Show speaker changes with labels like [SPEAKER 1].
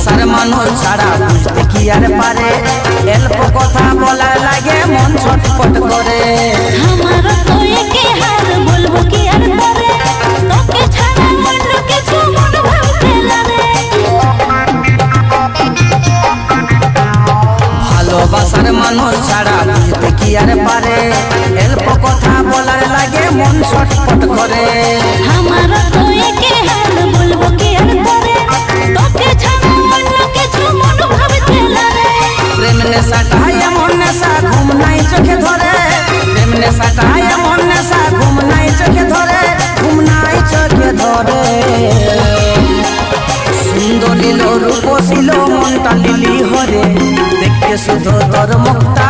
[SPEAKER 1] ভালোবাসার মানুষ ছাড়া বুঝতে কি আর পারে, অল্প কথা বলার লাগে মন ছটফট করে।
[SPEAKER 2] আমার তো একে হার বলবো কি আর করে, তোকে ছাড়া অন্য কিছু মন ভাবতে লাগে।
[SPEAKER 1] ভালোবাসার মানুষ ছাড়া বুঝতে কি আর পারে, অল্প কথা বলার লাগে মন ছটফট করে।
[SPEAKER 2] আমার তো একে হার বলবো কি আর করে, তোকে ছাড়া অন্য কিছু মন ভাবতে লাগে।
[SPEAKER 1] প্রেম নেশাটাই এমন নেশা ঘুম নাই চোখে ধরে, প্রেম নেশাটাই এমন নেশা ঘুম নাই চোখে ধরে, ঘুম নাই চোখে ধরে। সুন্দরী লো রূপসী লো মনটা লিলি হরে, দেখতে শুধু তোর মুখটা